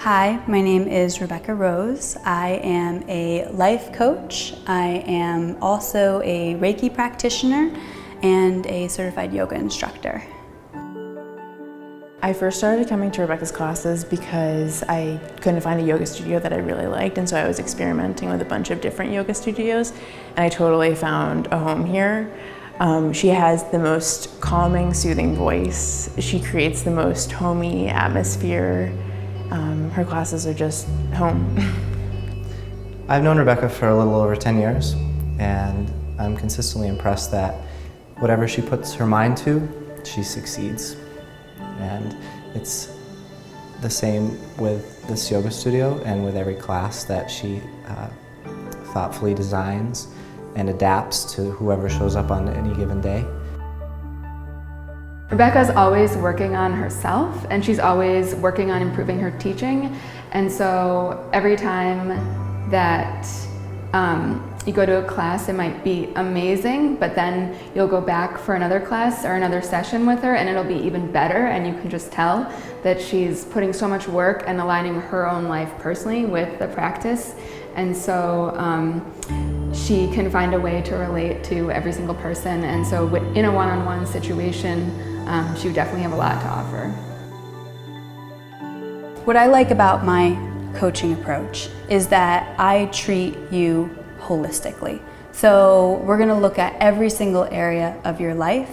Hi, my name is Rebecca Rose. I am a life coach. I am also a Reiki practitioner and a certified yoga instructor. I first started coming to Rebecca's classes because I couldn't find a yoga studio that I really liked, and so I was experimenting with a bunch of different yoga studios, and I totally found a home here. She has the most calming, soothing voice. She creates the most homey atmosphere. Her classes are just home. I've known Rebecca for a little over 10 years, and I'm consistently impressed that whatever she puts her mind to, she succeeds. And it's the same with this yoga studio and with every class that she thoughtfully designs and adapts to whoever shows up on any given day. Rebecca's always working on herself, and she's always working on improving her teaching. And so every time that you go to a class, it might be amazing, but then you'll go back for another class or another session with her and it'll be even better, and you can just tell that she's putting so much work and aligning her own life personally with the practice. And so she can find a way to relate to every single person, and so in a one-on-one situation, she would definitely have a lot to offer. What I like about my coaching approach is that I treat you holistically. So we're going to look at every single area of your life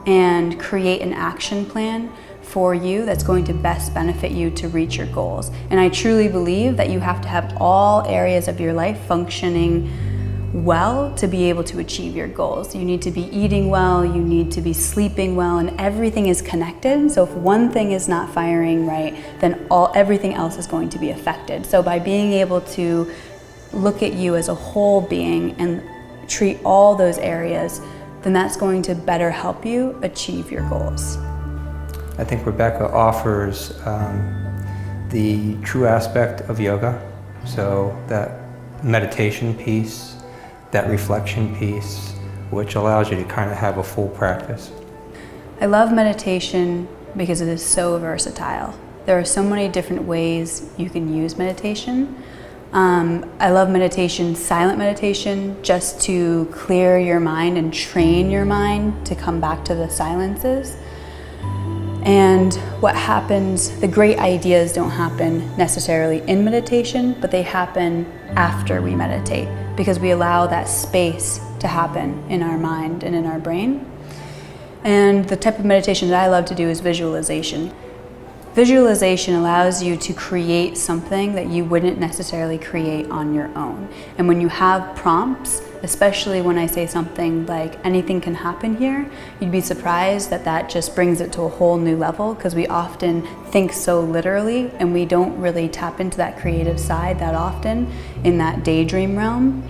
and create an action plan for you that's going to best benefit you to reach your goals. And I truly believe that you have to have all areas of your life functioning well to be able to achieve your goals. You need to be eating well, you need to be sleeping well, and everything is connected. So if one thing is not firing right, then everything else is going to be affected. So by being able to look at you as a whole being and treat all those areas, then that's going to better help you achieve your goals. I think Rebecca offers the true aspect of yoga, so that meditation piece, that reflection piece, which allows you to kind of have a full practice. I love meditation because it is so versatile. There are so many different ways you can use meditation. I love meditation, silent meditation, just to clear your mind and train your mind to come back to the silences. And what happens, the great ideas don't happen necessarily in meditation, but they happen after we meditate, because we allow that space to happen in our mind and in our brain. And the type of meditation that I love to do is visualization. Visualization allows you to create something that you wouldn't necessarily create on your own. And when you have prompts, especially when I say something like anything can happen here, you'd be surprised that that just brings it to a whole new level, because we often think so literally and we don't really tap into that creative side that often in that daydream realm.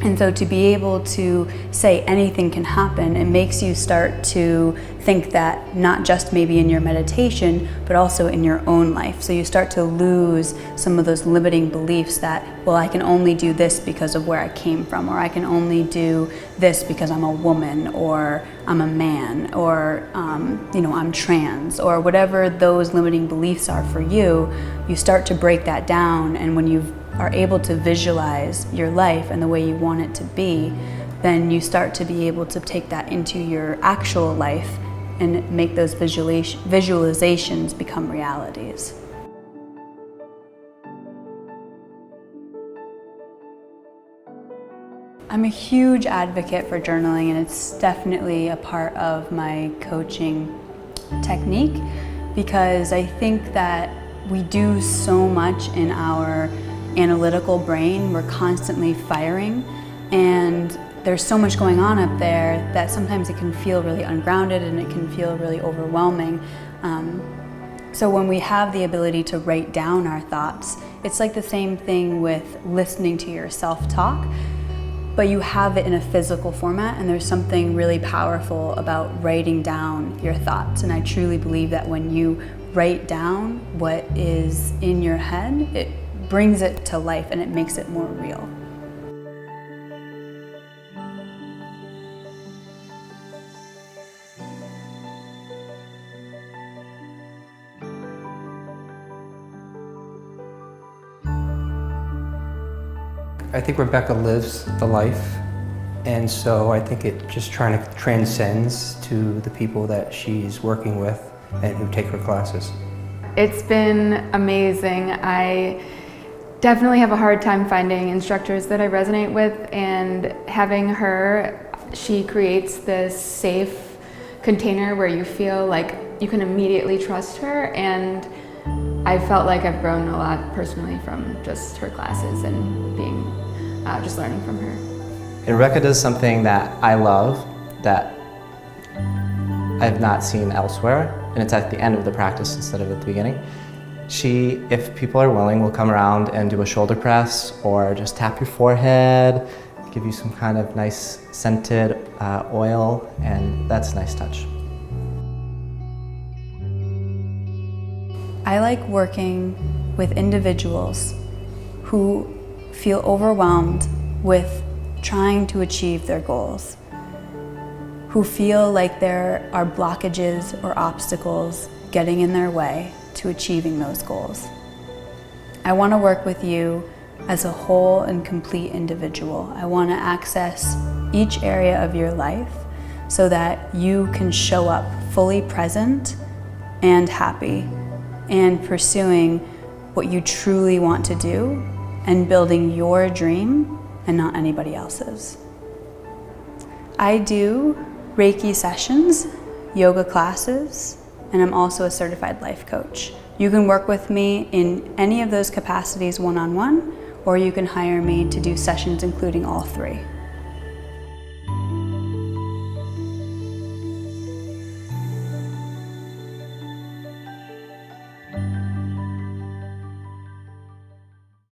And so to be able to say anything can happen, it makes you start to think that not just maybe in your meditation, but also in your own life. So you start to lose some of those limiting beliefs that, well, I can only do this because of where I came from, or I can only do this because I'm a woman, or I'm a man, or I'm trans, or whatever those limiting beliefs are for you. You start to break that down, and when you are able to visualize your life and the way you want it to be, then you start to be able to take that into your actual life and make those visualizations become realities. I'm a huge advocate for journaling, and it's definitely a part of my coaching technique, because I think that we do so much in our analytical brain. We're constantly firing, and there's so much going on up there that sometimes it can feel really ungrounded and it can feel really overwhelming. So when we have the ability to write down our thoughts, it's like the same thing with listening to your self-talk, but you have it in a physical format, and there's something really powerful about writing down your thoughts. And I truly believe that when you write down what is in your head, it brings it to life and it makes it more real. I think Rebecca lives the life, and so I think it just trying to transcends to the people that she's working with and who take her classes. It's been amazing. I definitely have a hard time finding instructors that I resonate with, and having her, she creates this safe container where you feel like you can immediately trust her, and I felt like I've grown a lot personally from just her classes and being just learning from her. And Rebecca does something that I love that I've not seen elsewhere, and it's at the end of the practice instead of at the beginning. She, if people are willing, will come around and do a shoulder press or just tap your forehead, give you some kind of nice scented oil, and that's a nice touch. I like working with individuals who feel overwhelmed with trying to achieve their goals, who feel like there are blockages or obstacles getting in their way to achieving those goals. I want to work with you as a whole and complete individual. I want to access each area of your life so that you can show up fully present and happy and pursuing what you truly want to do and building your dream and not anybody else's. I do Reiki sessions, yoga classes, and I'm also a certified life coach. You can work with me in any of those capacities one-on-one, or you can hire me to do sessions including all three.